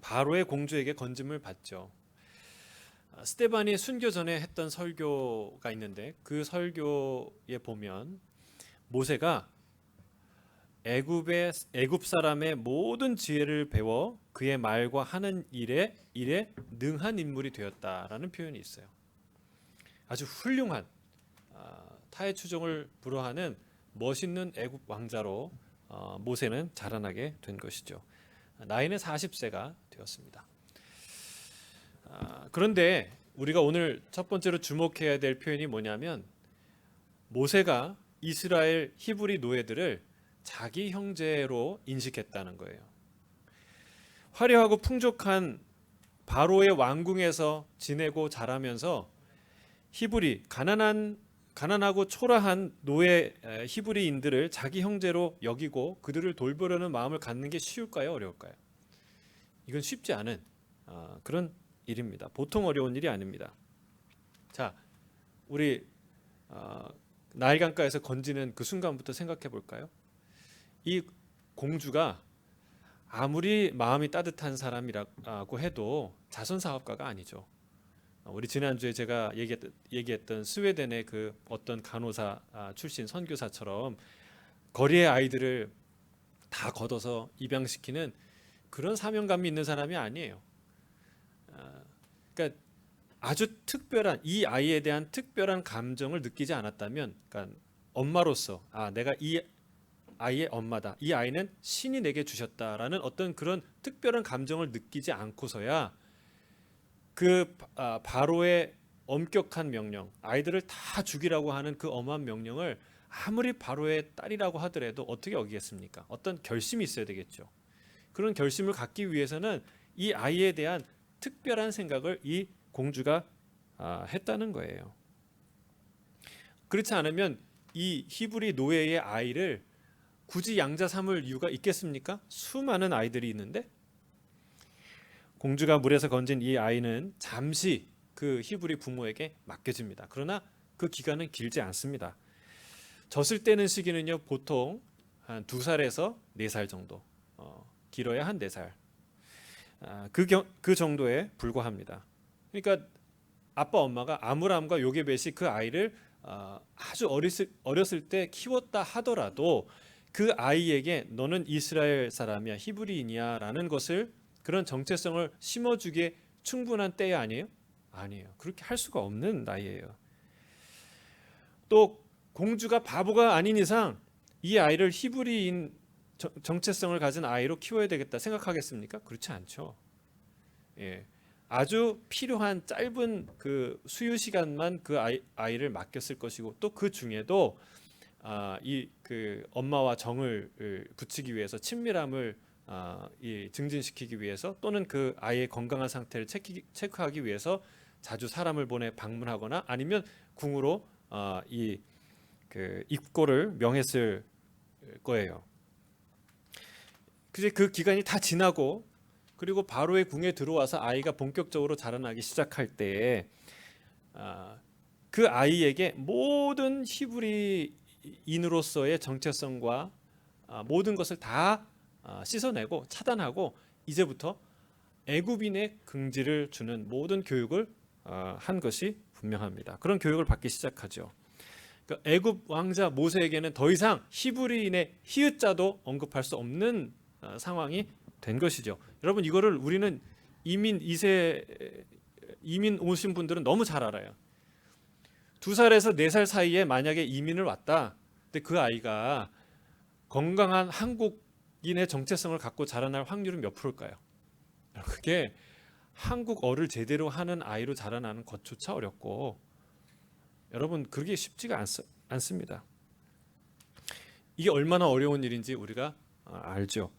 바로의 공주에게 건짐을 받죠. 스데반이 순교 전에 했던 설교가 있는데 그 설교에 보면 모세가 애굽 사람의 모든 지혜를 배워 그의 말과 하는 일에 능한 인물이 되었다라는 표현이 있어요. 아주 훌륭한 타의 추종을 불허하는 멋있는 애굽 왕자로 모세는 자라나게 된 것이죠. 나이는 40세가 되었습니다. 그런데 우리가 오늘 첫 번째로 주목해야 될 표현이 뭐냐면 모세가 이스라엘 히브리 노예들을 자기 형제로 인식했다는 거예요. 화려하고 풍족한 바로의 왕궁에서 지내고 자라면서 히브리 가난하고 초라한 노예 히브리인들을 자기 형제로 여기고 그들을 돌보려는 마음을 갖는 게 쉬울까요, 어려울까요? 이건 쉽지 않은 그런 일입니다. 보통 어려운 일이 아닙니다. 자, 우리 나일강가에서 건지는 그 순간부터 생각해 볼까요? 이 공주가 아무리 마음이 따뜻한 사람이라고 해도 자선 사업가가 아니죠. 우리 지난주에 제가 얘기했던 스웨덴의 그 어떤 간호사 출신 선교사처럼 거리의 아이들을 다 걷어서 입양시키는 그런 사명감이 있는 사람이 아니에요. 그러니까 아주 특별한 이 아이에 대한 특별한 감정을 느끼지 않았다면, 그러니까 엄마로서 내가 이 아이의 엄마다. 이 아이는 신이 내게 주셨다라는 어떤 그런 특별한 감정을 느끼지 않고서야 그 바로의 엄격한 명령, 아이들을 다 죽이라고 하는 그 엄한 명령을 아무리 바로의 딸이라고 하더라도 어떻게 어기겠습니까? 어떤 결심이 있어야 되겠죠. 그런 결심을 갖기 위해서는 이 아이에 대한 특별한 생각을 이 공주가 했다는 거예요. 그렇지 않으면 이 히브리 노예의 아이를 굳이 양자 삼을 이유가 있겠습니까? 수많은 아이들이 있는데 공주가 물에서 건진 이 아이는 잠시 그 히브리 부모에게 맡겨집니다. 그러나 그 기간은 길지 않습니다. 젖을 떼는 시기는요 보통 한 2살에서 4살 정도, 길어야 한 4살, 그 정도에 불과합니다. 그러니까 아빠 엄마가 아므람과 요게벳이 그 아이를 아주 어렸을 때 키웠다 하더라도 그 아이에게 너는 이스라엘 사람이야, 히브리인이야 라는 것을, 그런 정체성을 심어주기에 충분한 때 아니에요? 아니에요. 그렇게 할 수가 없는 나이예요. 또 공주가 바보가 아닌 이상 이 아이를 히브리인 정체성을 가진 아이로 키워야 되겠다 생각하겠습니까? 그렇지 않죠. 예. 아주 필요한 짧은 그 수유 시간만 그 아이를 맡겼을 것이고, 또 그 중에도 이 그 엄마와 정을 붙이기 위해서, 친밀함을 증진시키기 위해서, 또는 그 아이의 건강한 상태를 체크하기 위해서 자주 사람을 보내 방문하거나 아니면 궁으로 이 그 입고를 명했을 거예요. 그 기간이 다 지나고 그리고 바로의 궁에 들어와서 아이가 본격적으로 자라나기 시작할 때에 그 아이에게 모든 히브리인으로서의 정체성과 모든 것을 다 씻어내고 차단하고 이제부터 애굽인의 긍지를 주는 모든 교육을 한 것이 분명합니다. 그런 교육을 받기 시작하죠. 그러니까 애굽 왕자 모세에게는 더 이상 히브리인의 히읗자도 언급할 수 없는 상황이 된 것이죠. 여러분, 이거를 우리는 이민 오신 분들은 너무 잘 알아요. 2살에서 4살 사이에 만약에 이민을 왔다. 근데 그 아이가 건강한 한국인의 정체성을 갖고 자라날 확률은 몇 프로일까요? 그게 한국어를 제대로 하는 아이로 자라나는 것조차 어렵고, 여러분 그게 쉽지가 않습니다. 이게 얼마나 어려운 일인지 우리가 알죠.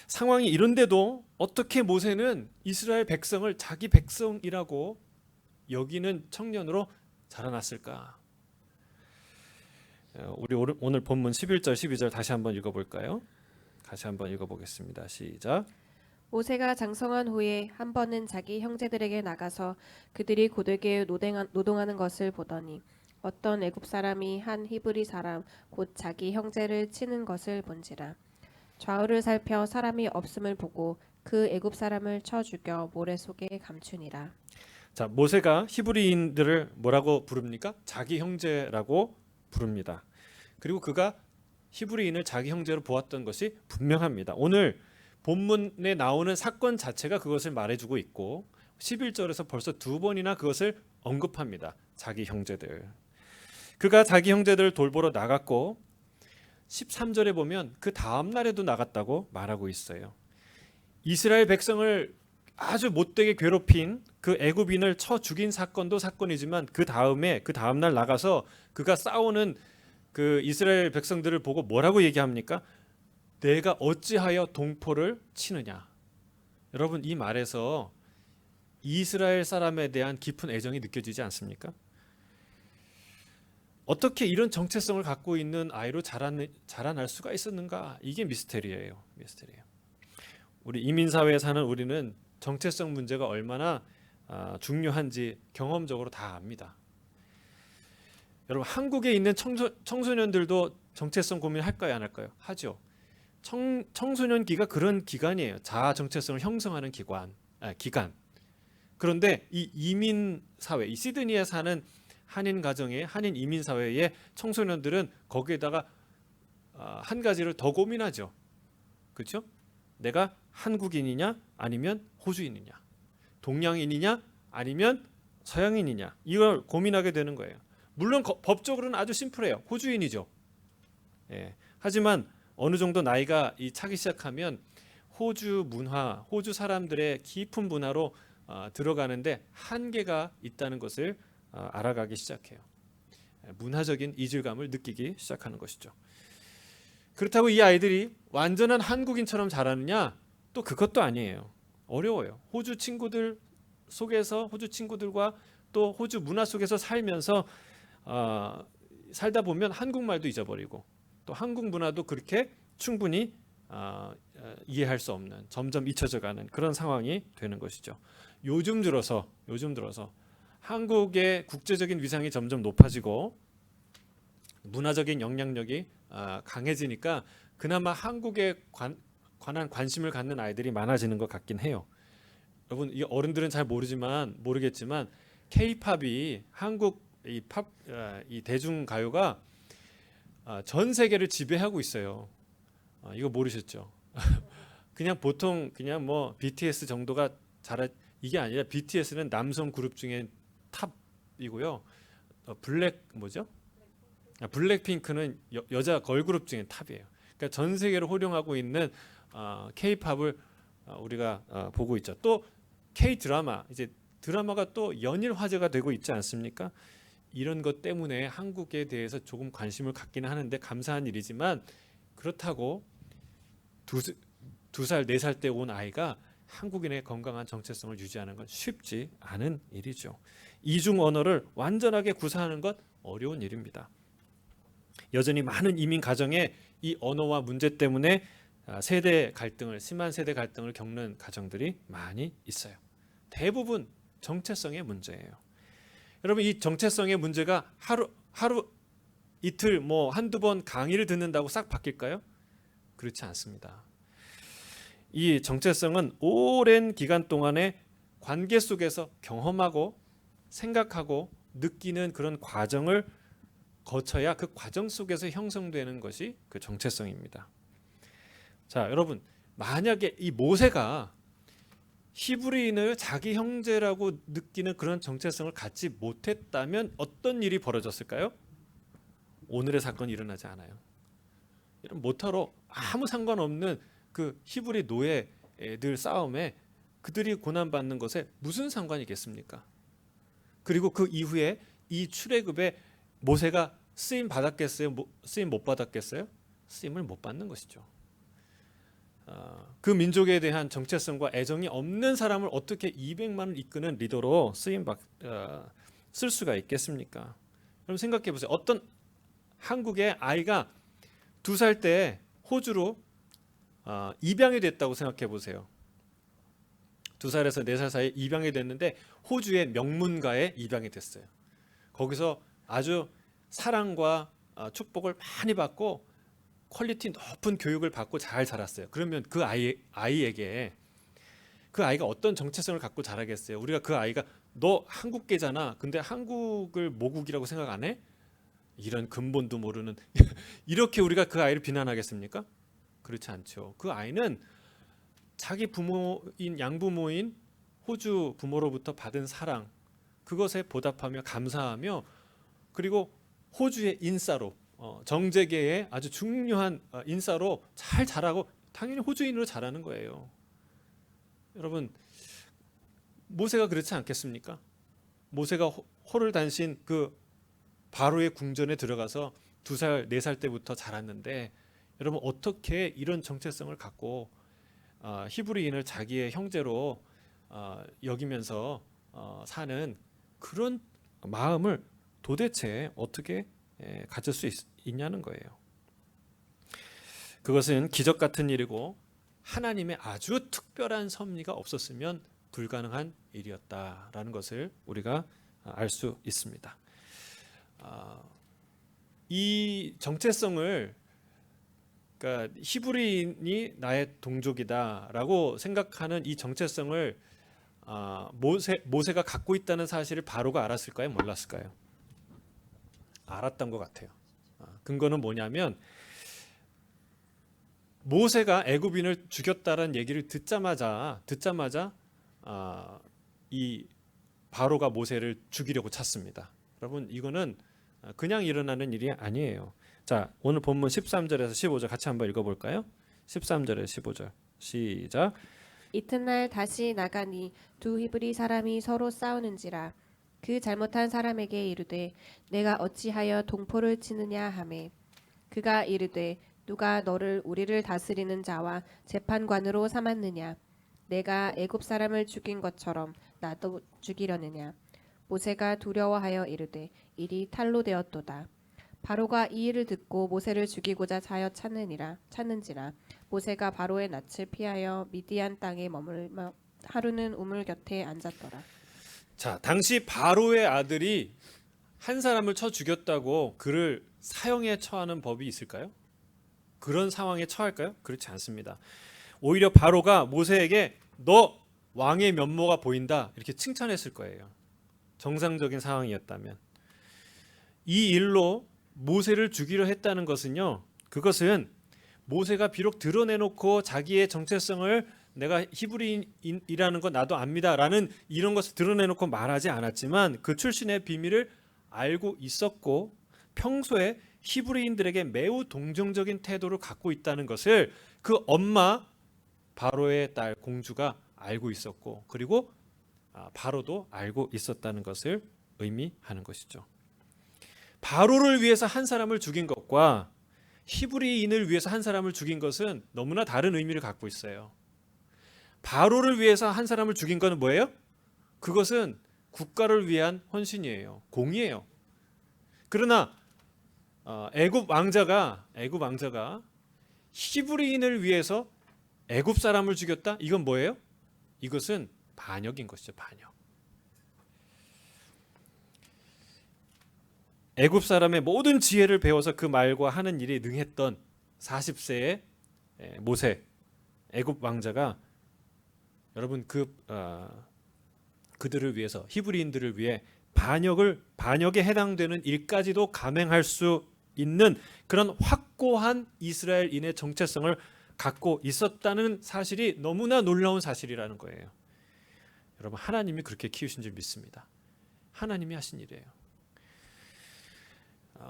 상황이 이런데도 어떻게 모세는 이스라엘 백성을 자기 백성이라고 여기는 청년으로 자라났을까? 우리 오늘 본문 11절 12절 다시 한번 읽어볼까요? 다시 한번 읽어보겠습니다. 시작. 모세가 장성한 후에 한 번은 자기 형제들에게 나가서 그들이 고되게 노동하는 것을 보더니 어떤 애굽 사람이 한 히브리 사람 곧 자기 형제를 치는 것을 본지라. 좌우를 살펴 사람이 없음을 보고 그 애굽 사람을 쳐 죽여 모래 속에 감추니라. 자, 모세가 히브리인들을 뭐라고 부릅니까? 자기 형제라고 부릅니다. 그리고 그가 히브리인을 자기 형제로 보았던 것이 분명합니다. 오늘 본문에 나오는 사건 자체가 그것을 말해주고 있고 11절에서 벌써 두 번이나 그것을 언급합니다. 자기 형제들. 그가 자기 형제들을 돌보러 나갔고 13절에 보면 그 다음 날에도 나갔다고 말하고 있어요. 이스라엘 백성을 아주 못되게 괴롭힌 그 애굽인을 쳐 죽인 사건도 사건이지만 그 다음 날 나가서 그가 싸우는 그 이스라엘 백성들을 보고 뭐라고 얘기합니까? 내가 어찌하여 동포를 치느냐. 여러분, 이 말에서 이스라엘 사람에 대한 깊은 애정이 느껴지지 않습니까? 어떻게 이런 정체성을 갖고 있는 아이로 자라날 수가 있었는가? 이게 미스테리예요. 미스테리예요. 우리 이민사회에 사는 우리는 정체성 문제가 얼마나 중요한지 경험적으로 다 압니다. 여러분, 한국에 있는 청소년들도 정체성 고민할까요, 안 할까요? 하죠. 청소년기가 그런 기간이에요. 자아 정체성을 형성하는 기간. 그런데 이 이민 사회, 이 시드니에 사는 한인 가정의 한인 이민 사회의 청소년들은 거기에다가 한 가지를 더 고민하죠. 그렇죠? 내가 한국인이냐 아니면 호주인이냐, 동양인이냐 아니면 서양인이냐, 이걸 고민하게 되는 거예요. 물론 법적으로는 아주 심플해요. 호주인이죠. 예. 하지만 어느 정도 나이가 차기 시작하면 호주 문화, 호주 사람들의 깊은 문화로 들어가는데 한계가 있다는 것을 알아가기 시작해요. 문화적인 이질감을 느끼기 시작하는 것이죠. 그렇다고 이 아이들이 완전한 한국인처럼 자라느냐? 또 그것도 아니에요. 어려워요. 호주 친구들과 또 호주 문화 속에서 살면서 살다 보면 한국말도 잊어버리고 또 한국 문화도 그렇게 충분히 이해할 수 없는, 점점 잊혀져가는 그런 상황이 되는 것이죠. 요즘 들어서 한국의 국제적인 위상이 점점 높아지고 문화적인 영향력이 강해지니까 그나마 한국에 관한 관심을 갖는 아이들이 많아지는 것 같긴 해요. 여러분, 이 어른들은 잘 모르겠지만 K-팝이 한국 이 대중 가요가 전 세계를 지배하고 있어요. 이거 모르셨죠? 그냥 보통 그냥 뭐 BTS 정도가 이게 아니라 BTS는 남성 그룹 중에 탑이고요. 블랙핑크는 여자 걸그룹 중에 탑이에요. 그러니까 전 세계를 호령하고 있는 K-팝을 우리가 보고 있죠. 또 K-드라마, 이제 드라마가 또 연일 화제가 되고 있지 않습니까? 이런 것 때문에 한국에 대해서 조금 관심을 갖기는 하는데 감사한 일이지만, 그렇다고 두 살, 4살 때 온 아이가 한국인의 건강한 정체성을 유지하는 건 쉽지 않은 일이죠. 이중 언어를 완전하게 구사하는 것 어려운 일입니다. 여전히 많은 이민 가정에 이 언어와 문제 때문에 심한 세대 갈등을 겪는 가정들이 많이 있어요. 대부분 정체성의 문제예요. 여러분, 이 정체성의 문제가 하루 이틀 한두 번 강의를 듣는다고 싹 바뀔까요? 그렇지 않습니다. 이 정체성은 오랜 기간 동안의 관계 속에서 경험하고 생각하고 느끼는 그런 과정을 거쳐야 그 과정 속에서 형성되는 것이 그 정체성입니다. 자, 여러분, 만약에 이 모세가 히브리인을 자기 형제라고 느끼는 그런 정체성을 갖지 못했다면 어떤 일이 벌어졌을까요? 오늘의 사건이 일어나지 않아요. 이런 모타로 아무 상관없는 그 히브리 노예들 싸움에 그들이 고난받는 것에 무슨 상관이겠습니까? 그리고 그 이후에 이 출애굽에 모세가 쓰임 받았겠어요? 쓰임 못 받았겠어요? 쓰임을 못 받는 것이죠. 그 민족에 대한 정체성과 애정이 없는 사람을 어떻게 200만을 이끄는 리더로 쓸 수가 있겠습니까? 여러분, 생각해 보세요. 어떤 한국의 아이가 2살 때 호주로 입양이 됐다고 생각해 보세요. 2살에서 4살 사이에 입양이 됐는데 호주의 명문가에 입양이 됐어요. 거기서 아주 사랑과 축복을 많이 받고 퀄리티 높은 교육을 받고 잘 자랐어요. 그러면 그 아이에게 그 아이가 어떤 정체성을 갖고 자라겠어요? 우리가 그 아이가 너 한국계잖아. 근데 한국을 모국이라고 생각 안 해? 이런 근본도 모르는 이렇게 우리가 그 아이를 비난하겠습니까? 그렇지 않죠. 그 아이는 자기 부모인 양부모인 호주 부모로부터 받은 사랑 그것에 보답하며 감사하며 그리고 호주의 인싸로 정재계의 아주 중요한 인싸로 잘 자라고 당연히 호주인으로 자라는 거예요. 여러분 모세가 그렇지 않겠습니까? 모세가 호를 단신 그 바로의 궁전에 들어가서 2살, 4살 때부터 자랐는데 여러분 어떻게 이런 정체성을 갖고 히브리인을 자기의 형제로 여기면서 사는 그런 마음을 도대체 어떻게 가질 수 있냐는 거예요. 그것은 기적 같은 일이고 하나님의 아주 특별한 섭리가 없었으면 불가능한 일이었다라는 것을 우리가 알 수 있습니다. 이 정체성을 그러니까 히브리인이 나의 동족이다라고 생각하는 이 정체성을 모세가 갖고 있다는 사실을 바로가 알았을까요? 몰랐을까요? 알았던 것 같아요. 근거는 뭐냐면 모세가 애굽인을 죽였다는 얘기를 듣자마자 이 바로가 모세를 죽이려고 찼습니다. 여러분 이거는 그냥 일어나는 일이 아니에요. 자, 오늘 본문 13절에서 15절 같이 한번 읽어볼까요? 13절에서 15절 시작. 이튿날 다시 나가니 두 히브리 사람이 서로 싸우는지라 그 잘못한 사람에게 이르되 내가 어찌하여 동포를 치느냐 하매 그가 이르되 누가 너를 우리를 다스리는 자와 재판관으로 삼았느냐 내가 애굽 사람을 죽인 것처럼 나도 죽이려느냐 모세가 두려워하여 이르되 일이 탈로 되었도다. 바로가 이 일을 듣고 모세를 죽이고자 하여 찾는지라 모세가 바로의 낯을 피하여 미디안 땅에 머물며 하루는 우물 곁에 앉았더라. 자, 당시 바로의 아들이 한 사람을 쳐 죽였다고 그를 사형에 처하는 법이 있을까요? 그런 상황에 처할까요? 그렇지 않습니다. 오히려 바로가 모세에게 너 왕의 면모가 보인다 이렇게 칭찬했을 거예요. 정상적인 상황이었다면. 이 일로 모세를 죽이려 했다는 것은요. 그것은 모세가 비록 드러내놓고 자기의 정체성을 내가 히브리인이라는 거 나도 압니다라는 이런 것을 드러내놓고 말하지 않았지만 그 출신의 비밀을 알고 있었고 평소에 히브리인들에게 매우 동정적인 태도를 갖고 있다는 것을 그 엄마 바로의 딸 공주가 알고 있었고 그리고 바로도 알고 있었다는 것을 의미하는 것이죠. 바로를 위해서 한 사람을 죽인 것과 히브리인을 위해서 한 사람을 죽인 것은 너무나 다른 의미를 갖고 있어요. 바로를 위해서 한 사람을 죽인 것은 뭐예요? 그것은 국가를 위한 헌신이에요. 공의예요. 그러나 애굽 왕자가 히브리인을 위해서 애굽 사람을 죽였다? 이건 뭐예요? 이것은 반역인 것이죠. 반역. 애굽 사람의 모든 지혜를 배워서 그 말과 하는 일에 능했던 40세의 모세 애굽 왕자가 여러분 그들을 위해서 히브리인들을 위해 반역에 해당되는 일까지도 감행할 수 있는 그런 확고한 이스라엘인의 정체성을 갖고 있었다는 사실이 너무나 놀라운 사실이라는 거예요. 여러분 하나님이 그렇게 키우신 줄 믿습니다. 하나님이 하신 일이에요.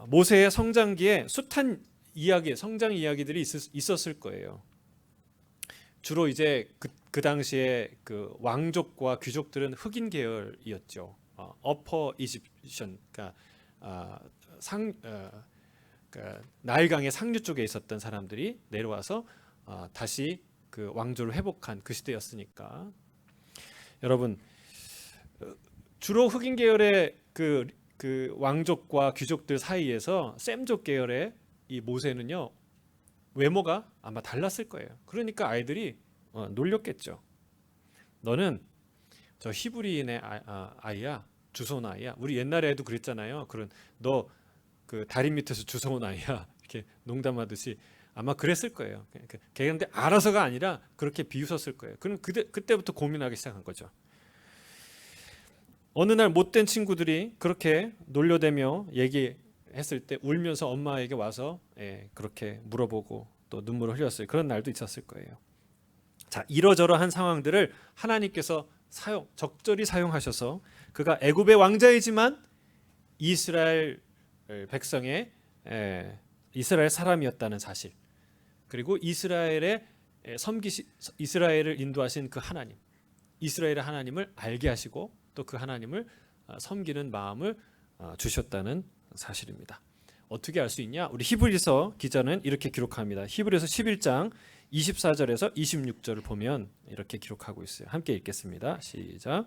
모세의 성장기에 숱한 성장 이야기들이 있었을 거예요. 주로 이제 그 당시에 그 왕족과 귀족들은 흑인 계열이었죠. 어퍼 이집션, 그러니까 나일강의 상류 쪽에 있었던 사람들이 내려와서 다시 그 왕조를 회복한 그 시대였으니까. 여러분 주로 흑인 계열의 그 왕족과 귀족들 사이에서 셈족 계열의 이 모세는요 외모가 아마 달랐을 거예요. 그러니까 아이들이 놀렸겠죠. 너는 저 히브리인의 아이야, 주워온 아이야. 우리 옛날에도 그랬잖아요. 너 그 다리 밑에서 주워온 아이야. 이렇게 농담하듯이 아마 그랬을 거예요. 걔한테 알아서가 아니라 그렇게 비웃었을 거예요. 그럼 그때부터 고민하기 시작한 거죠. 어느 날 못된 친구들이 그렇게 놀려대며 얘기했을 때 울면서 엄마에게 와서 그렇게 물어보고 또 눈물을 흘렸어요. 그런 날도 있었을 거예요. 자, 이러저러한 상황들을 하나님께서 적절히 사용하셔서 그가 애굽의 왕자이지만 이스라엘 백성의 이스라엘 사람이었다는 사실, 그리고 이스라엘을 인도하신 그 하나님, 이스라엘의 하나님을 알게 하시고 또 그 하나님을 섬기는 마음을 주셨다는 사실입니다. 어떻게 알 수 있냐? 우리 히브리서 기자는 이렇게 기록합니다. 히브리서 11장 24절에서 26절을 보면 이렇게 기록하고 있어요. 함께 읽겠습니다. 시작.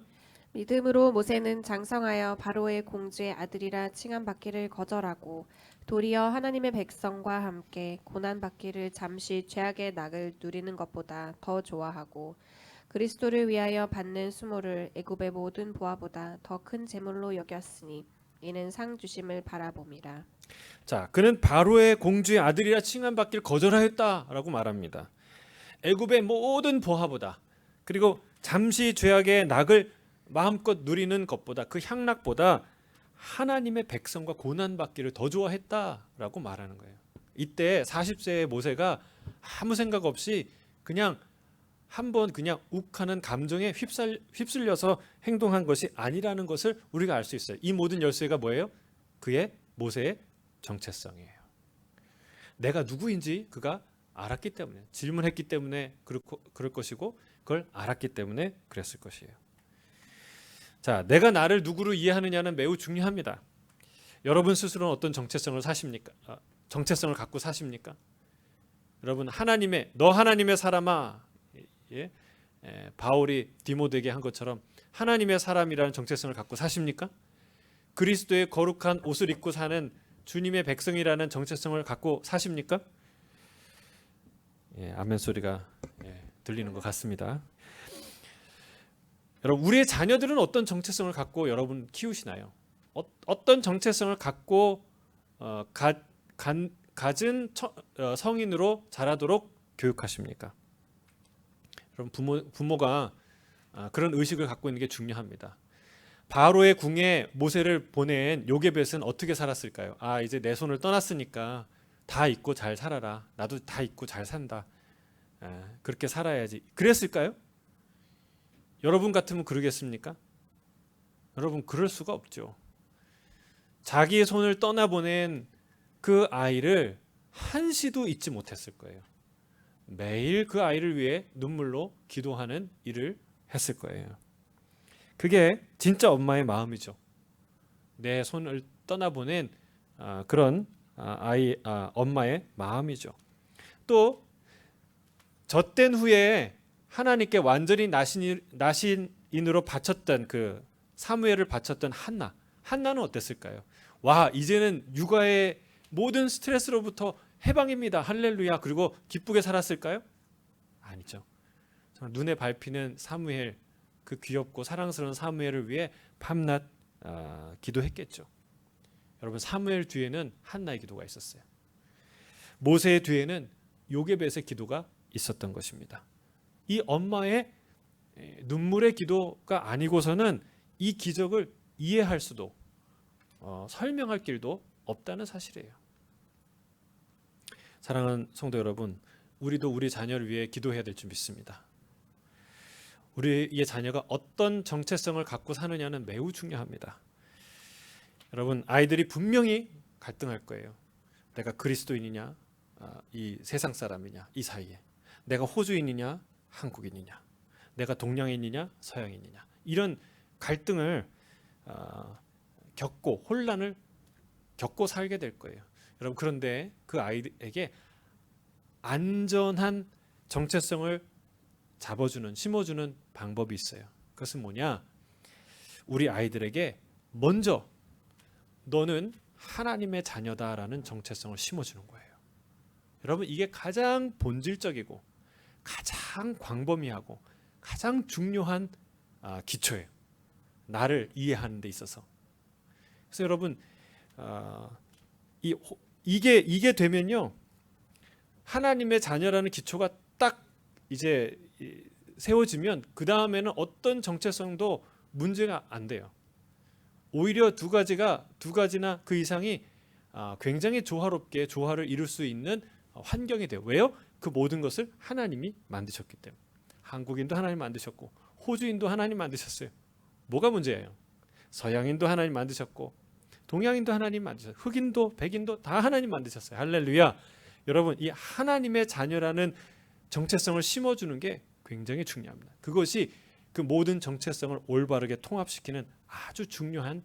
믿음으로 모세는 장성하여 바로의 공주의 아들이라 칭함받기를 거절하고 도리어 하나님의 백성과 함께 고난받기를 잠시 죄악의 낙을 누리는 것보다 더 좋아하고 그리스도를 위하여 받는 수모를 애굽의 모든 보화보다 더 큰 재물로 여겼으니 이는 상 주심을 바라봄이라. 자, 그는 바로의 공주의 아들이라 칭함받기를 거절하였다라고 말합니다. 애굽의 모든 보화보다, 그리고 잠시 죄악의 낙을 마음껏 누리는 것보다, 그 향락보다 하나님의 백성과 고난받기를 더 좋아했다라고 말하는 거예요. 이때 40세의 모세가 아무 생각 없이 그냥 한번 그냥 욱하는 감정에 휩쓸려서 행동한 것이 아니라는 것을 우리가 알 수 있어요. 이 모든 열쇠가 뭐예요? 모세의 정체성이에요. 내가 누구인지 그가 알았기 때문에, 질문했기 때문에 그럴 것이고, 그걸 알았기 때문에 그랬을 것이에요. 자, 내가 나를 누구로 이해하느냐는 매우 중요합니다. 여러분 스스로는 어떤 정체성을 갖고 사십니까? 여러분, 너 하나님의 사람아, 바울이 디모데에게 한 것처럼 하나님의 사람이라는 정체성을 갖고 사십니까? 그리스도의 거룩한 옷을 입고 사는 주님의 백성이라는 정체성을 갖고 사십니까? 아멘 소리가 들리는 것 같습니다. 여러분, 우리의 자녀들은 어떤 정체성을 갖고 여러분 키우시나요? 어떤 정체성을 갖고 가진 성인으로 자라도록 교육하십니까? 여러분, 부모가 그런 의식을 갖고 있는 게 중요합니다. 바로의 궁에 모세를 보낸 요게벳은 어떻게 살았을까요? 이제 내 손을 떠났으니까 다 잊고 잘 살아라. 나도 다 잊고 잘 산다. 그렇게 살아야지. 그랬을까요? 여러분 같으면 그러겠습니까? 여러분, 그럴 수가 없죠. 자기의 손을 떠나보낸 그 아이를 한시도 잊지 못했을 거예요. 매일 그 아이를 위해 눈물로 기도하는 일을 했을 거예요. 그게 진짜 엄마의 마음이죠. 내 손을 떠나보낸 그런 엄마의 마음이죠. 또 젖된 후에 하나님께 완전히 나신인으로 바쳤던 그 사무엘을 바쳤던 한나는 어땠을까요? 와, 이제는 육아의 모든 스트레스로부터 해방입니다. 할렐루야. 그리고 기쁘게 살았을까요? 아니죠. 눈에 밟히는 사무엘, 그 귀엽고 사랑스러운 사무엘을 위해 밤낮 기도했겠죠. 여러분, 사무엘 뒤에는 한나의 기도가 있었어요. 모세의 뒤에는 요게벳의 기도가 있었던 것입니다. 이 엄마의 눈물의 기도가 아니고서는 이 기적을 이해할 수도 설명할 길도 없다는 사실이에요. 사랑하는 성도 여러분, 우리도 우리 자녀를 위해 기도해야 될 줄 믿습니다. 우리의 자녀가 어떤 정체성을 갖고 사느냐는 매우 중요합니다. 여러분, 아이들이 분명히 갈등할 거예요. 내가 그리스도인이냐, 이 세상 사람이냐, 이 사이에. 내가 호주인이냐, 한국인이냐, 내가 동양인이냐, 서양인이냐, 이런 갈등을 혼란을 겪고 살게 될 거예요. 여러분, 그런데 그 아이에게 안전한 정체성을 심어주는 방법이 있어요. 그것은 뭐냐? 우리 아이들에게 먼저 너는 하나님의 자녀다라는 정체성을 심어주는 거예요. 여러분, 이게 가장 본질적이고 가장 광범위하고 가장 중요한 기초예요. 나를 이해하는 데 있어서. 그래서 여러분, 이게 되면요, 하나님의 자녀라는 기초가 딱 이제 세워지면 그 다음에는 어떤 정체성도 문제가 안 돼요. 오히려 두 가지나 그 이상이 굉장히 조화롭게 조화를 이룰 수 있는 환경이 돼요. 왜요? 그 모든 것을 하나님이 만드셨기 때문에. 한국인도 하나님 만드셨고 호주인도 하나님 만드셨어요. 뭐가 문제예요? 서양인도 하나님 만드셨고 동양인도 하나님 만드셨어요. 흑인도 백인도 다 하나님 만드셨어요. 할렐루야. 여러분, 이 하나님의 자녀라는 정체성을 심어주는 게 굉장히 중요합니다. 그것이 그 모든 정체성을 올바르게 통합시키는 아주 중요한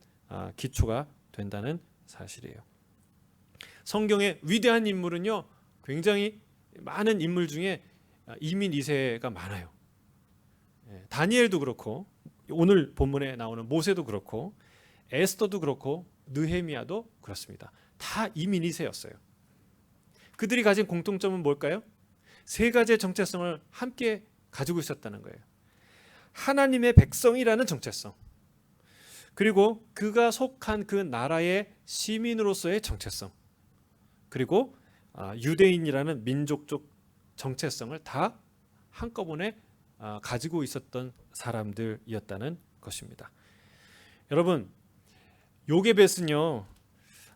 기초가 된다는 사실이에요. 성경의 위대한 인물은요, 굉장히 많은 인물 중에 이민 2세가 많아요. 다니엘도 그렇고 오늘 본문에 나오는 모세도 그렇고 에스더도 그렇고 느헤미야도 그렇습니다. 다 이민 2세였어요. 그들이 가진 공통점은 뭘까요? 세 가지의 정체성을 함께 가지고 있었다는 거예요. 하나님의 백성이라는 정체성, 그리고 그가 속한 그 나라의 시민으로서의 정체성, 그리고 유대인이라는 민족적 정체성을 다 한꺼번에 가지고 있었던 사람들이었다는 것입니다. 여러분, 요게벳은요,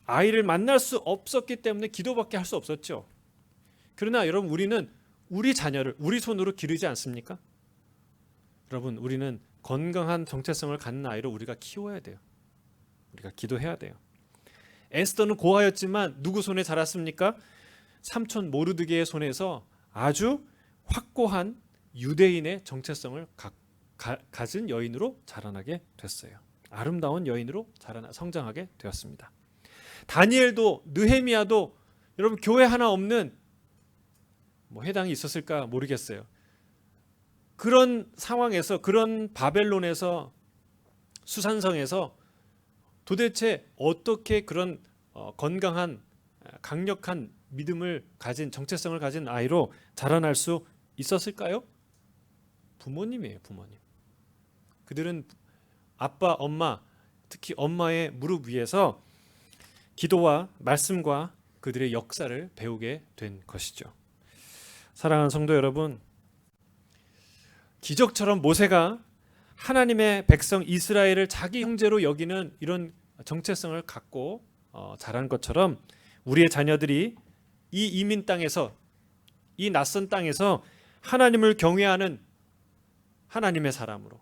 아이를 만날 수 없었기 때문에 기도밖에 할 수 없었죠. 그러나 여러분, 우리는 우리 자녀를 우리 손으로 기르지 않습니까? 여러분, 우리는 건강한 정체성을 갖는 아이를 우리가 키워야 돼요. 우리가 기도해야 돼요. 에스더는 고아였지만 누구 손에 자랐습니까? 삼촌 모르드게의 손에서 아주 확고한 유대인의 정체성을 가진 여인으로 자라나게 됐어요. 아름다운 여인으로 성장하게 되었습니다. 다니엘도 느헤미야도 여러분, 교회 하나 없는 해당이 있었을까 모르겠어요. 그런 상황에서, 그런 바벨론에서, 수산성에서 도대체 어떻게 그런 건강한 강력한 믿음을 가진 정체성을 가진 아이로 자라날 수 있었을까요? 부모님이에요, 부모님. 그들은 아빠, 엄마, 특히 엄마의 무릎 위에서 기도와 말씀과 그들의 역사를 배우게 된 것이죠. 사랑하는 성도 여러분, 기적처럼 모세가 하나님의 백성 이스라엘을 자기 형제로 여기는 이런 정체성을 갖고 자란 것처럼 우리의 자녀들이 이 이민 땅에서, 이 낯선 땅에서 하나님을 경외하는 하나님의 사람으로,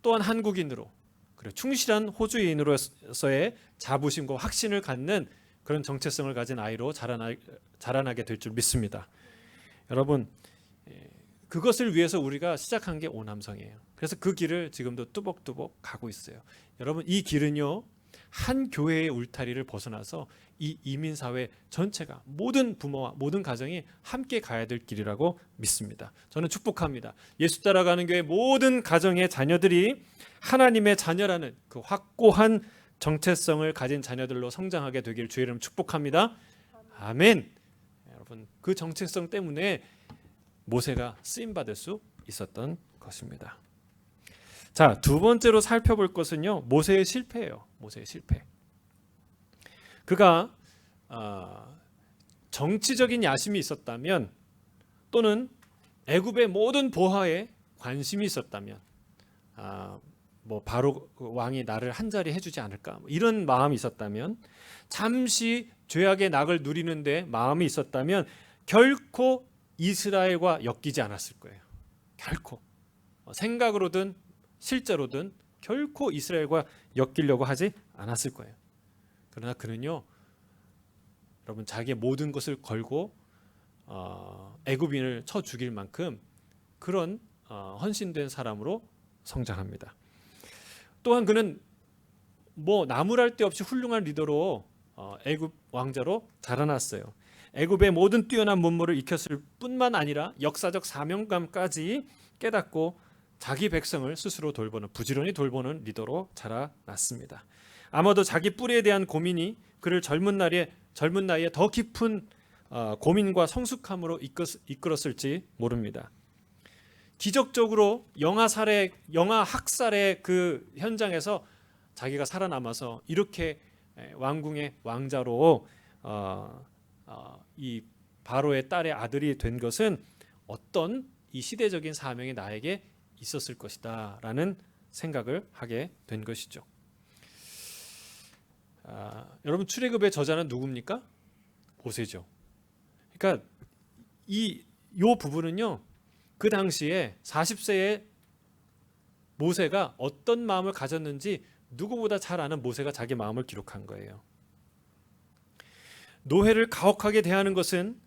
또한 한국인으로, 그리고 충실한 호주인으로서의 자부심과 확신을 갖는 그런 정체성을 가진 아이로 자라나게 될 줄 믿습니다. 여러분, 그것을 위해서 우리가 시작한 게 오남성이에요. 그래서 그 길을 지금도 뚜벅뚜벅 가고 있어요. 여러분, 이 길은요, 한 교회의 울타리를 벗어나서 이 이민사회 전체가, 모든 부모와 모든 가정이 함께 가야 될 길이라고 믿습니다. 저는 축복합니다. 예수 따라가는 교회 모든 가정의 자녀들이 하나님의 자녀라는 그 확고한 정체성을 가진 자녀들로 성장하게 되길 주의 이름 축복합니다. 아멘. 여러분, 그 정체성 때문에 모세가 쓰임받을 수 있었던 것입니다. 자, 두 번째로 살펴볼 것은요, 모세의 실패예요. 모세의 실패. 그가 정치적인 야심이 있었다면, 또는 애굽의 모든 보화에 관심이 있었다면, 바로 왕이 나를 한 자리 해주지 않을까, 이런 마음이 있었다면, 잠시 죄악의 낙을 누리는데 마음이 있었다면 결코 이스라엘과 엮이지 않았을 거예요. 결코. 생각으로든 실제로든 결코 이스라엘과 엮이려고 하지 않았을 거예요. 그러나 그는요, 여러분, 자기의 모든 것을 걸고 애굽인을 쳐 죽일 만큼 그런 헌신된 사람으로 성장합니다. 또한 그는 나무랄 데 없이 훌륭한 리더로 애굽 왕자로 자라났어요. 애굽의 모든 뛰어난 문물을 익혔을 뿐만 아니라 역사적 사명감까지 깨닫고 자기 백성을 스스로 돌보는, 부지런히 돌보는 리더로 자라났습니다. 아마도 자기 뿌리에 대한 고민이 그를 젊은 나이에 더 깊은 고민과 성숙함으로 이끌었을지 모릅니다. 기적적으로 영아 학살의 그 현장에서 자기가 살아남아서 이렇게 왕궁의 왕자로 이 바로의 딸의 아들이 된 것은 어떤 이 시대적인 사명이 나에게 있었을 것이다라는 생각을 하게 된 것이죠. 여러분 출애굽의 저자는 누굽니까? 모세죠. 그러니까 요 부분은요. 그 당시에 40세의 모세가 어떤 마음을 가졌는지 누구보다 잘 아는 모세가 자기 마음을 기록한 거예요. 노예를 가혹하게 대하는 것은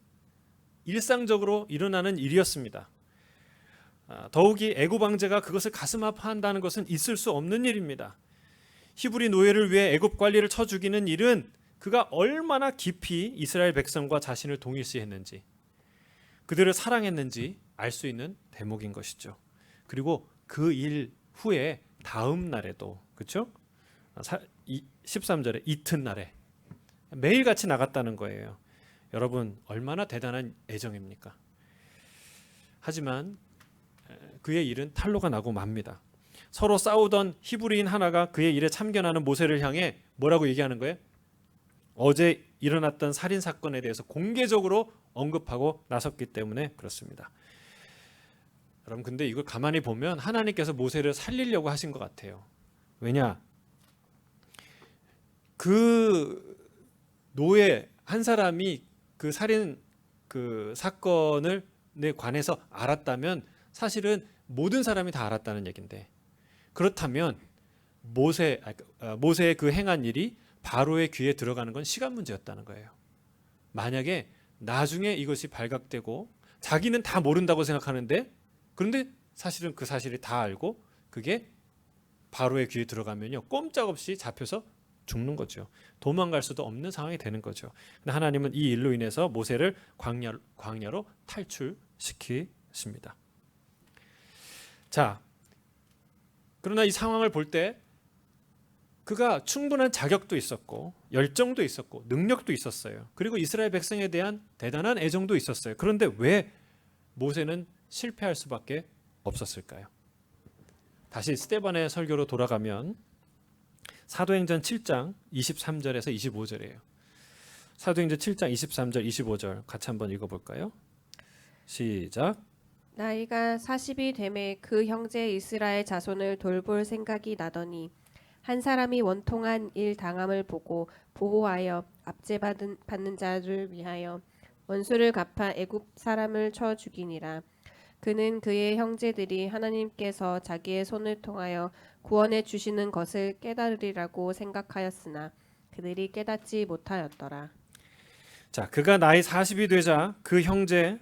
일상적으로 일어나는 일이었습니다. 더욱이 애굽 왕제가 그것을 가슴 아파한다는 것은 있을 수 없는 일입니다. 히브리 노예를 위해 애굽 관리를 쳐 죽이는 일은 그가 얼마나 깊이 이스라엘 백성과 자신을 동일시했는지, 그들을 사랑했는지 알 수 있는 대목인 것이죠. 그리고 그 일 후에 다음 날에도, 그렇죠? 13절에 이튿날에 매일같이 나갔다는 거예요. 여러분 얼마나 대단한 애정입니까? 하지만 그의 일은 탄로가 나고 맙니다. 서로 싸우던 히브리인 하나가 그의 일에 참견하는 모세를 향해 뭐라고 얘기하는 거예요? 어제 일어났던 살인 사건에 대해서 공개적으로 언급하고 나섰기 때문에 그렇습니다. 여러분 근데 이걸 가만히 보면 하나님께서 모세를 살리려고 하신 것 같아요. 왜냐? 그 노예 한 사람이 그 살인 그 사건을 관해서 알았다면 사실은 모든 사람이 다 알았다는 얘긴데, 그렇다면 모세의 그 행한 일이 바로의 귀에 들어가는 건 시간 문제였다는 거예요. 만약에 나중에 이것이 발각되고 자기는 다 모른다고 생각하는데, 그런데 사실은 그 사실이 다 알고 그게 바로의 귀에 들어가면요 꼼짝없이 잡혀서 죽는 거죠. 도망갈 수도 없는 상황이 되는 거죠. 근데 하나님은 이 일로 인해서 모세를 광야로 탈출시키십니다. 자, 그러나 이 상황을 볼 때 그가 충분한 자격도 있었고 열정도 있었고 능력도 있었어요. 그리고 이스라엘 백성에 대한 대단한 애정도 있었어요. 그런데 왜 모세는 실패할 수밖에 없었을까요? 다시 스데반의 설교로 돌아가면 사도행전 7장 23절에서 25절이에요. 사도행전 7장 23절 25절 같이 한번 읽어볼까요? 시작. 나이가 40이 되매 그 형제 이스라엘 자손을 돌볼 생각이 나더니 한 사람이 원통한 일 당함을 보고 보호하여 압제받는 자를 위하여 원수를 갚아 애굽 사람을 쳐 죽이니라. 그는 그의 형제들이 하나님께서 자기의 손을 통하여 구원해 주시는 것을 깨달으리라고 생각하였으나 그들이 깨닫지 못하였더라. 자, 그가 나이 40이 되자 그 형제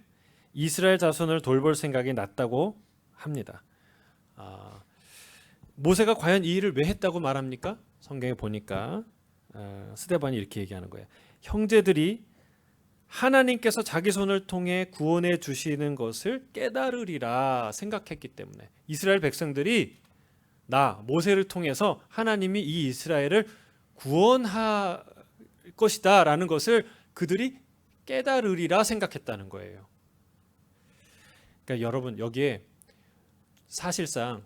이스라엘 자손을 돌볼 생각이 났다고 합니다. 모세가 과연 이 일을 왜 했다고 말합니까? 성경에 보니까 스데반이 이렇게 얘기하는 거예요. 형제들이 하나님께서 자기 손을 통해 구원해 주시는 것을 깨달으리라 생각했기 때문에, 이스라엘 백성들이 모세를 통해서 하나님이 이 이스라엘을 구원할 것이다 라는 것을 그들이 깨달으리라 생각했다는 거예요. 그러니까 여러분 여기에 사실상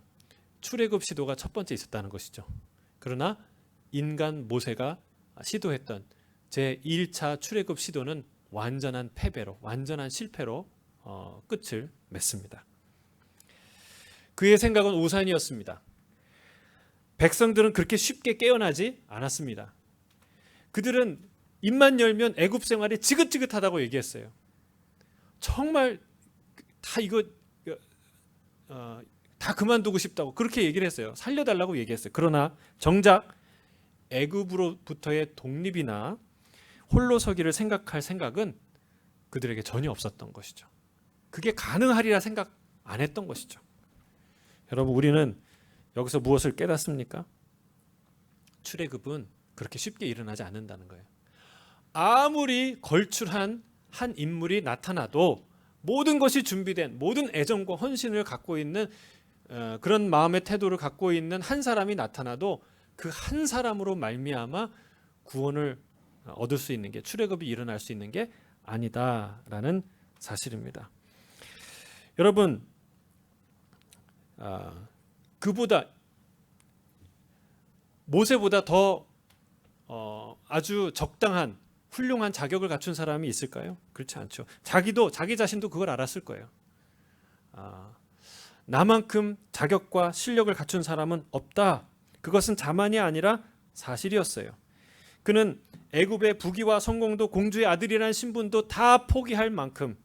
출애굽 시도가 첫 번째 있었다는 것이죠. 그러나 인간 모세가 시도했던 제1차 출애굽 시도는 완전한 패배로, 완전한 실패로 끝을 맺습니다. 그의 생각은 오산이었습니다. 백성들은 그렇게 쉽게 깨어나지 않았습니다. 그들은 입만 열면 애굽 생활이 지긋지긋하다고 얘기했어요. 정말 다 이거 다 그만두고 싶다고 그렇게 얘기를 했어요. 살려달라고 얘기했어요. 그러나 정작 애굽으로부터의 독립이나 홀로 서기를 생각할 생각은 그들에게 전혀 없었던 것이죠. 그게 가능하리라 생각 안 했던 것이죠. 여러분 우리는 여기서 무엇을 깨닫습니까? 출애굽은 그렇게 쉽게 일어나지 않는다는 거예요. 아무리 걸출한 한 인물이 나타나도 모든 것이 준비된, 모든 애정과 헌신을 갖고 있는 그런 마음의 태도를 갖고 있는 한 사람이 나타나도 그 한 사람으로 말미암아 구원을 얻을 수 있는 게, 출애굽이 일어날 수 있는 게 아니다라는 사실입니다. 여러분 그보다 모세보다 더 아주 적당한 훌륭한 자격을 갖춘 사람이 있을까요? 그렇지 않죠. 자기 자신도 그걸 알았을 거예요. 나만큼 자격과 실력을 갖춘 사람은 없다. 그것은 자만이 아니라 사실이었어요. 그는 애굽의 부귀와 성공도 공주의 아들이라는 신분도 다 포기할 만큼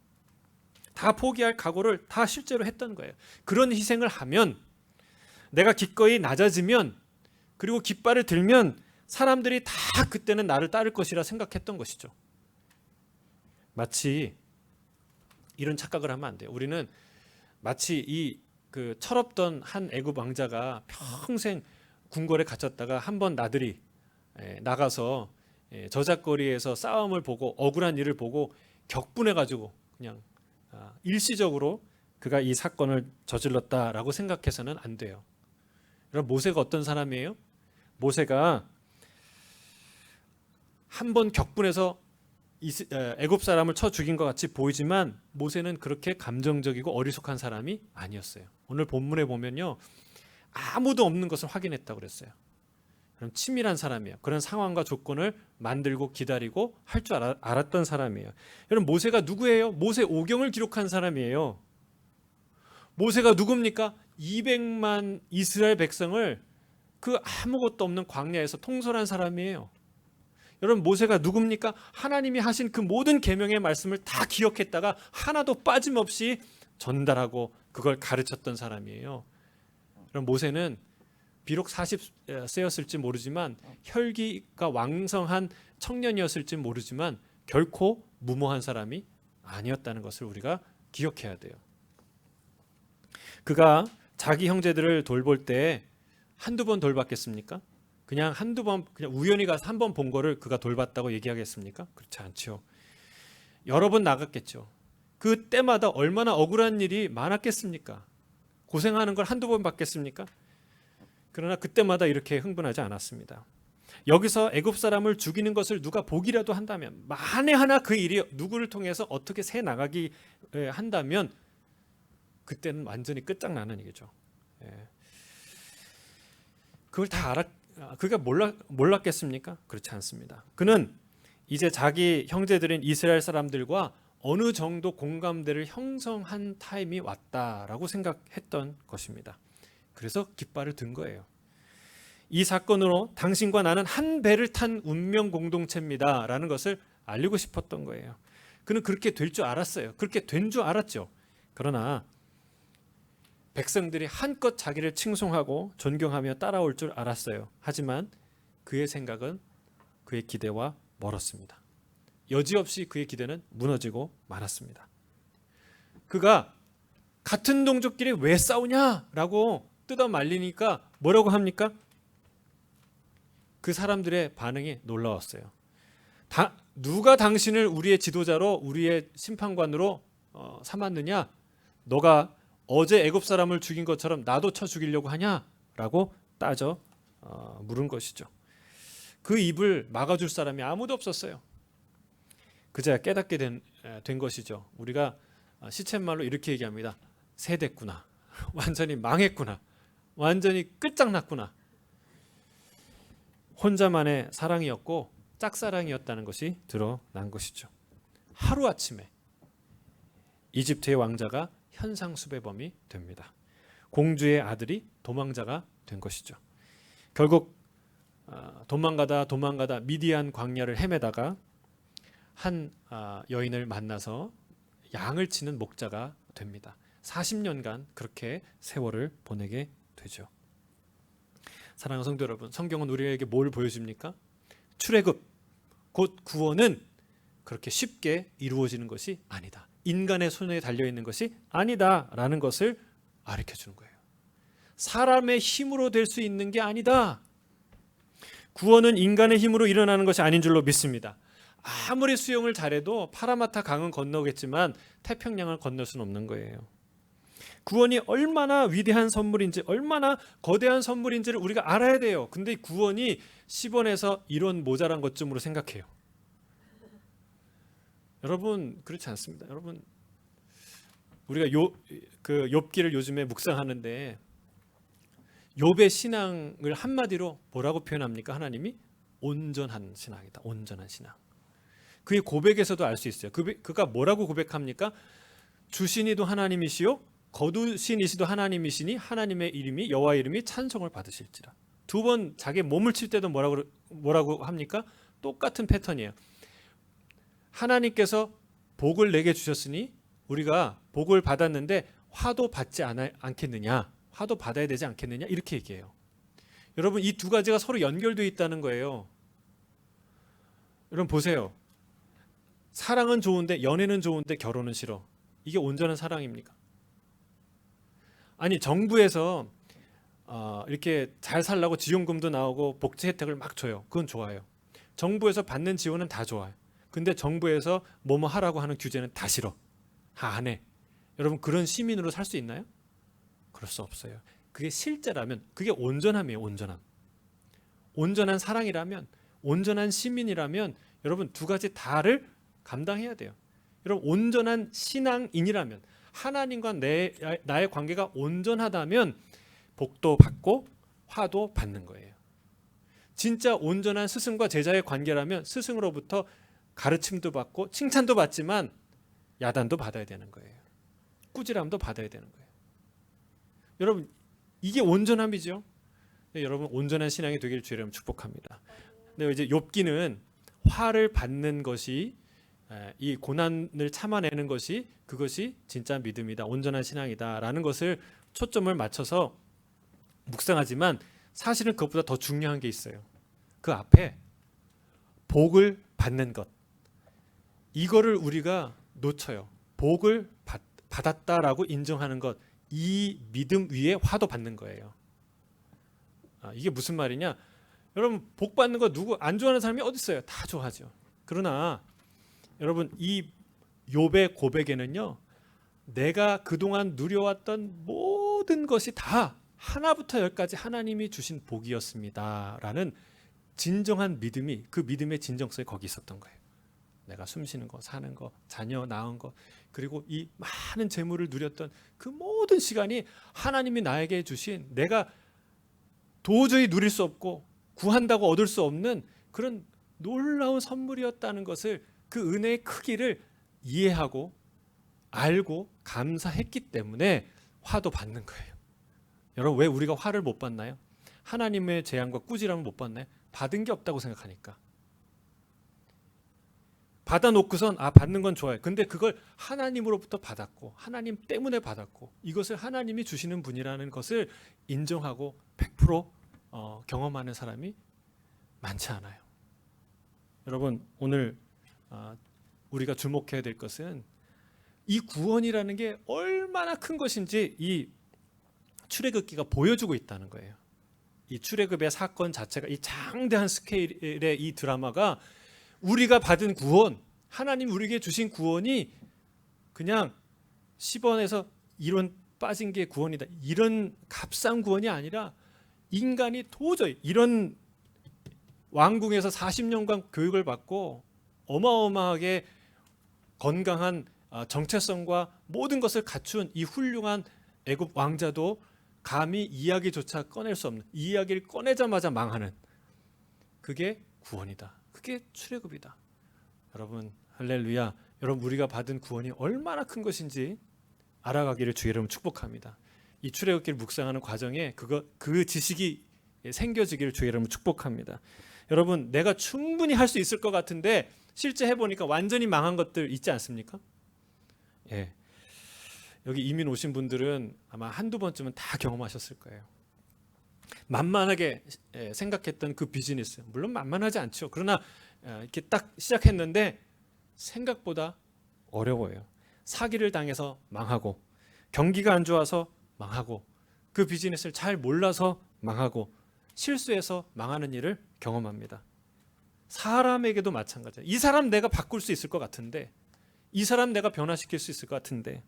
다 포기할 각오를 다 실제로 했던 거예요. 그런 희생을 하면 내가 기꺼이 낮아지면 그리고 깃발을 들면 사람들이 다 그때는 나를 따를 것이라 생각했던 것이죠. 마치 이런 착각을 하면 안 돼요. 우리는 마치 이 그 철없던 한 애굽 왕자가 평생 궁궐에 갇혔다가 한번 나들이 나가서 저잣거리에서 싸움을 보고 억울한 일을 보고 격분해 가지고 그냥 일시적으로 그가 이 사건을 저질렀다라고 생각해서는 안 돼요. 여러분, 모세가 어떤 사람이에요? 모세가 한 번 격분해서 애굽 사람을 쳐 죽인 것 같이 보이지만 모세는 그렇게 감정적이고 어리숙한 사람이 아니었어요. 오늘 본문에 보면요, 아무도 없는 것을 확인했다고 그랬어요. 그럼 치밀한 사람이에요. 그런 상황과 조건을 만들고 기다리고 할 줄 알았던 사람이에요. 여러분, 모세가 누구예요? 모세 오경을 기록한 사람이에요. 모세가 누굽니까? 200만 이스라엘 백성을 그 아무것도 없는 광야에서 통솔한 사람이에요. 여러분, 모세가 누굽니까? 하나님이 하신 그 모든 계명의 말씀을 다 기억했다가 하나도 빠짐없이 전달하고 그걸 가르쳤던 사람이에요. 그럼 모세는 비록 40세였을지 모르지만 혈기가 왕성한 청년이었을지 모르지만 결코 무모한 사람이 아니었다는 것을 우리가 기억해야 돼요. 그가 자기 형제들을 돌볼 때 한두 번 돌봤겠습니까? 그냥 한두 번, 그냥 우연히 가서 한 번 본 거를 그가 돌봤다고 얘기하겠습니까? 그렇지 않죠. 여러 번 나갔겠죠. 그때마다 얼마나 억울한 일이 많았겠습니까? 고생하는 걸 한두 번 봤겠습니까? 그러나 그때마다 이렇게 흥분하지 않았습니다. 여기서 애굽 사람을 죽이는 것을 누가 보기라도 한다면, 만에 하나 그 일이 누구를 통해서 어떻게 새 나가기 한다면 그때는 완전히 끝장나는 얘기죠. 그걸 다 그가 몰랐겠습니까? 그렇지 않습니다. 그는 이제 자기 형제들인 이스라엘 사람들과 어느 정도 공감대를 형성한 타임이 왔다라고 생각했던 것입니다. 그래서 깃발을 든 거예요. 이 사건으로 당신과 나는 한 배를 탄 운명 공동체입니다 라는 것을 알리고 싶었던 거예요. 그는 그렇게 될 줄 알았어요. 그렇게 된 줄 알았죠. 그러나 백성들이 한껏 자기를 칭송하고 존경하며 따라올 줄 알았어요. 하지만 그의 생각은 그의 기대와 멀었습니다. 여지없이 그의 기대는 무너지고 말았습니다. 그가 같은 동족끼리 왜 싸우냐라고 뜯어 말리니까 뭐라고 합니까? 그 사람들의 반응이 놀라웠어요. 누가 당신을 우리의 지도자로 우리의 심판관으로 삼았느냐? 너가 어제 애굽 사람을 죽인 것처럼 나도 쳐 죽이려고 하냐라고 따져 물은 것이죠. 그 입을 막아줄 사람이 아무도 없었어요. 그제야 깨닫게 된 것이죠. 우리가 시쳇말로 이렇게 얘기합니다. 세됐구나. 완전히 망했구나. 완전히 끝장났구나. 혼자만의 사랑이었고 짝사랑이었다는 것이 드러난 것이죠. 하루아침에 이집트의 왕자가 현상수배범이 됩니다. 공주의 아들이 도망자가 된 것이죠. 결국 도망가다 미디안 광야를 헤매다가 한 여인을 만나서 양을 치는 목자가 됩니다. 40년간 그렇게 세월을 보내게 되죠. 사랑하는 성도 여러분, 성경은 우리에게 뭘 보여줍니까? 출애굽, 곧 구원은 그렇게 쉽게 이루어지는 것이 아니다. 인간의 손에 달려있는 것이 아니다라는 것을 가르쳐주는 거예요. 사람의 힘으로 될 수 있는 게 아니다. 구원은 인간의 힘으로 일어나는 것이 아닌 줄로 믿습니다. 아무리 수영을 잘해도 파라마타 강은 건너겠지만 태평양을 건널 수는 없는 거예요. 구원이 얼마나 위대한 선물인지, 얼마나 거대한 선물인지를 우리가 알아야 돼요. 근데 구원이 10원에서 1원 모자란 것쯤으로 생각해요. 여러분, 그렇지 않습니다. 여러분, 우리가 욥기를 요즘에 묵상하는데 욥의 신앙을 한마디로 뭐라고 표현합니까? 하나님이 온전한 신앙이다. 온전한 신앙. 그의 고백에서도 알 수 있어요. 그가 뭐라고 고백합니까? 주신이도 하나님이시요 거두신이시도 하나님이시니 하나님의 이름이 여호와 이름이 찬송을 받으실지라. 두 번 자기 몸을 칠 때도 뭐라고 합니까? 똑같은 패턴이에요. 하나님께서 복을 내게 주셨으니 우리가 복을 받았는데 화도 받지 않겠느냐? 화도 받아야 되지 않겠느냐? 이렇게 얘기해요. 여러분, 이 두 가지가 서로 연결되어 있다는 거예요. 여러분 보세요. 사랑은 좋은데, 연애는 좋은데 결혼은 싫어. 이게 온전한 사랑입니까? 아니, 정부에서 이렇게 잘 살라고 지원금도 나오고 복지 혜택을 막 줘요. 그건 좋아요. 정부에서 받는 지원은 다 좋아요. 근데 정부에서 뭐뭐 하라고 하는 규제는 다 싫어. 안 해. 여러분, 그런 시민으로 살 수 있나요? 그럴 수 없어요. 그게 실제라면, 그게 온전함이에요. 온전함. 온전한 사랑이라면, 온전한 시민이라면 여러분 두 가지 다를 감당해야 돼요. 여러분, 온전한 신앙인이라면, 하나님과 나의 관계가 온전하다면 복도 받고 화도 받는 거예요. 진짜 온전한 스승과 제자의 관계라면 스승으로부터 가르침도 받고 칭찬도 받지만 야단도 받아야 되는 거예요. 꾸지람도 받아야 되는 거예요. 여러분, 이게 온전함이죠. 네, 여러분, 온전한 신앙이 되기를 주의 이름으로 축복합니다. 네, 이제 욥기는 화를 받는 것이, 이 고난을 참아내는 것이, 그것이 진짜 믿음이다, 온전한 신앙이다라는 것을 초점을 맞춰서 묵상하지만 사실은 그것보다 더 중요한 게 있어요. 그 앞에 복을 받는 것, 이거를 우리가 놓쳐요. 복을 받았다라고 인정하는 것, 이 믿음 위에 화도 받는 거예요. 이게 무슨 말이냐? 여러분, 복 받는 거 누구 안 좋아하는 사람이 어디 있어요? 다 좋아하죠. 그러나 여러분, 이 욥의 고백에는요, 내가 그동안 누려왔던 모든 것이 다 하나부터 열까지 하나님이 주신 복이었습니다라는 진정한 믿음이, 그 믿음의 진정성이 거기 있었던 거예요. 내가 숨쉬는 거, 사는 거, 자녀 낳은 거, 그리고 이 많은 재물을 누렸던 그 모든 시간이 하나님이 나에게 주신, 내가 도저히 누릴 수 없고 구한다고 얻을 수 없는 그런 놀라운 선물이었다는 것을, 그 은혜의 크기를 이해하고 알고 감사했기 때문에 화도 받는 거예요. 여러분, 왜 우리가 화를 못 받나요? 하나님의 재앙과 꾸지람을 못 받나요? 받은 게 없다고 생각하니까. 받아놓고선 받는 건 좋아요. 근데 그걸 하나님으로부터 받았고 하나님 때문에 받았고 이것을 하나님이 주시는 분이라는 것을 인정하고 100% 경험하는 사람이 많지 않아요. 여러분, 오늘 우리가 주목해야 될 것은 이 구원이라는 게 얼마나 큰 것인지 이 출애굽기가 보여주고 있다는 거예요. 이 출애굽의 사건 자체가, 이 장대한 스케일의 이 드라마가, 우리가 받은 구원, 하나님 우리에게 주신 구원이 그냥 10원에서 1원 빠진 게 구원이다, 이런 값싼 구원이 아니라, 인간이 도저히 이런 왕궁에서 40년간 교육을 받고 어마어마하게 건강한 정체성과 모든 것을 갖춘 이 훌륭한 애굽 왕자도 감히 이야기조차 꺼낼 수 없는, 이 이야기를 꺼내자마자 망하는, 그게 구원이다. 그게 출애굽이다. 여러분, 할렐루야. 여러분, 우리가 받은 구원이 얼마나 큰 것인지 알아가기를 주의 이름으로 축복합니다. 이 출애굽기를 묵상하는 과정에 그 지식이 생겨지기를 주의 이름으로 축복합니다. 여러분, 내가 충분히 할 수 있을 것 같은데 실제 해보니까 완전히 망한 것들 있지 않습니까? 예. 여기 이민 오신 분들은 아마 한두 번쯤은 다 경험하셨을 거예요. 만만하게 생각했던 그 비즈니스, 물론 만만하지 않죠. 그러나 이렇게 딱 시작했는데 생각보다 어려워요. 사기를 당해서 망하고, 경기가 안 좋아서 망하고, 그 비즈니스를 잘 몰라서 망하고, 실수해서 망하는 일을 경험합니다. 사람에게도 마찬가지예요. 이 사람 내가 바꿀 수 있을 것 같은데, 이 사람 내가 변화시킬 수 있을 것 같은데,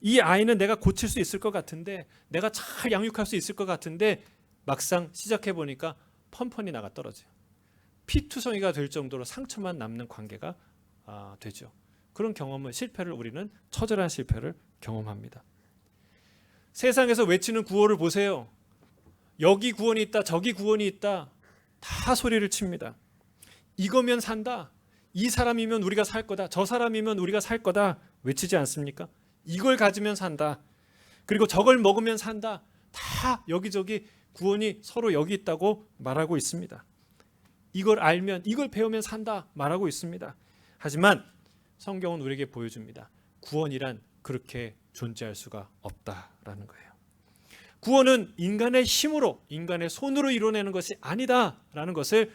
이 아이는 내가 고칠 수 있을 것 같은데, 내가 잘 양육할 수 있을 것 같은데, 막상 시작해 보니까 펀펀이 나가 떨어져요. 피투성이가 될 정도로 상처만 남는 관계가 되죠. 그런 경험을, 실패를, 우리는 처절한 실패를 경험합니다. 세상에서 외치는 구호를 보세요. 여기 구원이 있다, 저기 구원이 있다, 다 소리를 칩니다. 이거면 산다, 이 사람이면 우리가 살 거다, 저 사람이면 우리가 살 거다 외치지 않습니까? 이걸 가지면 산다, 그리고 저걸 먹으면 산다, 다 여기저기 구원이 서로 여기 있다고 말하고 있습니다. 이걸 알면, 이걸 배우면 산다 말하고 있습니다. 하지만 성경은 우리에게 보여줍니다. 구원이란 그렇게 존재할 수가 없다라는 거예요. 구원은 인간의 힘으로, 인간의 손으로 이뤄내는 것이 아니다라는 것을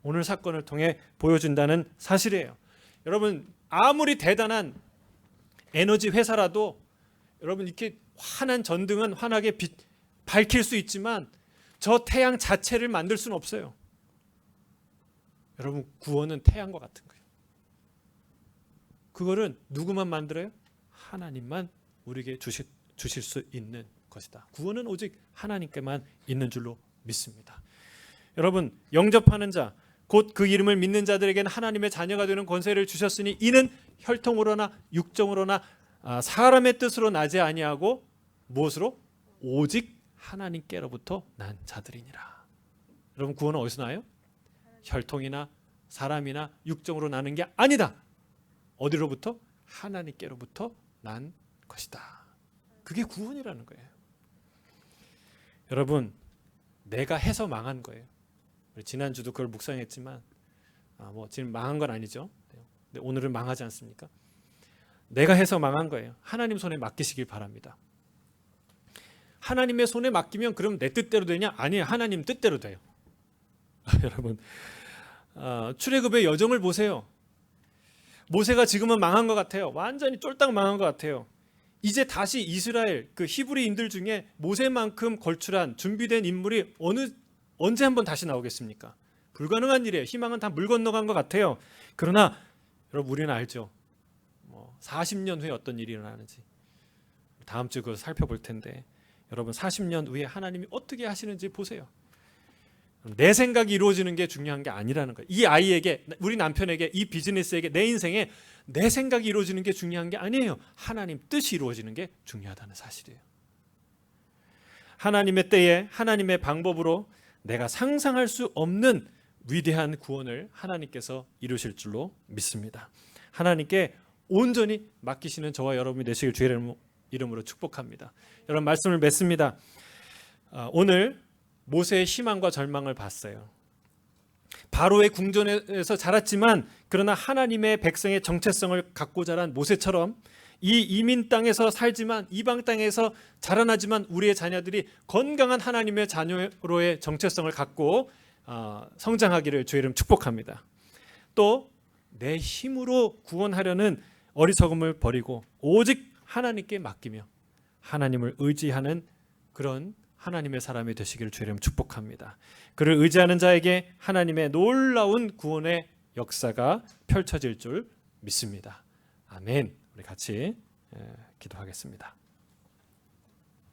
오늘 사건을 통해 보여준다는 사실이에요. 여러분, 아무리 대단한 에너지 회사라도 여러분, 이렇게 환한 전등은 환하게 밝힐 수 있지만 저 태양 자체를 만들 수는 없어요. 여러분, 구원은 태양과 같은 거예요. 그거는 누구만 만들어요? 하나님만 우리에게 주실 수 있는 것이다. 구원은 오직 하나님께만 있는 줄로 믿습니다. 여러분, 영접하는 자, 곧 그 이름을 믿는 자들에게는 하나님의 자녀가 되는 권세를 주셨으니 이는 혈통으로나 육정으로나 사람의 뜻으로 나지 아니하고 무엇으로? 오직 하나님께로부터 난 자들이니라. 여러분, 구원은 어디서 나요? 혈통이나 사람이나 육정으로 나는 게 아니다. 어디로부터? 하나님께로부터 난 것이다. 그게 구원이라는 거예요. 여러분, 내가 해서 망한 거예요. 우리 지난주도 그걸 묵상했지만 지금 망한 건 아니죠. 근데 오늘은 망하지 않습니까? 내가 해서 망한 거예요. 하나님 손에 맡기시길 바랍니다. 하나님의 손에 맡기면 그럼 내 뜻대로 되냐? 아니에요. 하나님 뜻대로 돼요. 여러분, 출애굽의 여정을 보세요. 모세가 지금은 망한 것 같아요. 완전히 쫄딱 망한 것 같아요. 이제 다시 이스라엘 그 히브리인들 중에 모세만큼 걸출한 준비된 인물이 언제 한번 다시 나오겠습니까? 불가능한 일이에요. 희망은 다 물 건너간 것 같아요. 그러나 여러분, 우리는 알죠. 40년 후에 어떤 일이 일어나는지 다음 주 그거 살펴볼 텐데, 여러분 40년 후에 하나님이 어떻게 하시는지 보세요. 내 생각이 이루어지는 게 중요한 게 아니라는 거예요. 이 아이에게, 우리 남편에게, 이 비즈니스에게, 내 인생에 내 생각이 이루어지는 게 중요한 게 아니에요. 하나님 뜻이 이루어지는 게 중요하다는 사실이에요. 하나님의 때에 하나님의 방법으로 내가 상상할 수 없는 위대한 구원을 하나님께서 이루실 줄로 믿습니다. 하나님께 온전히 맡기시는 저와 여러분이 되시길 주의 이름으로 축복합니다. 여러분, 말씀을 맺습니다. 오늘 모세의 희망과 절망을 봤어요. 바로의 궁전에서 자랐지만 그러나 하나님의 백성의 정체성을 갖고 자란 모세처럼 이 이민 땅에서 살지만, 이방 땅에서 자라나지만 우리의 자녀들이 건강한 하나님의 자녀로의 정체성을 갖고 성장하기를 주의 이름 축복합니다. 또 내 힘으로 구원하려는 어리석음을 버리고 오직 하나님께 맡기며 하나님을 의지하는 그런 하나님의 사람이 되시기를 주의 이름 축복합니다. 그를 의지하는 자에게 하나님의 놀라운 구원의 역사가 펼쳐질 줄 믿습니다. 아멘. 우리 같이 기도하겠습니다.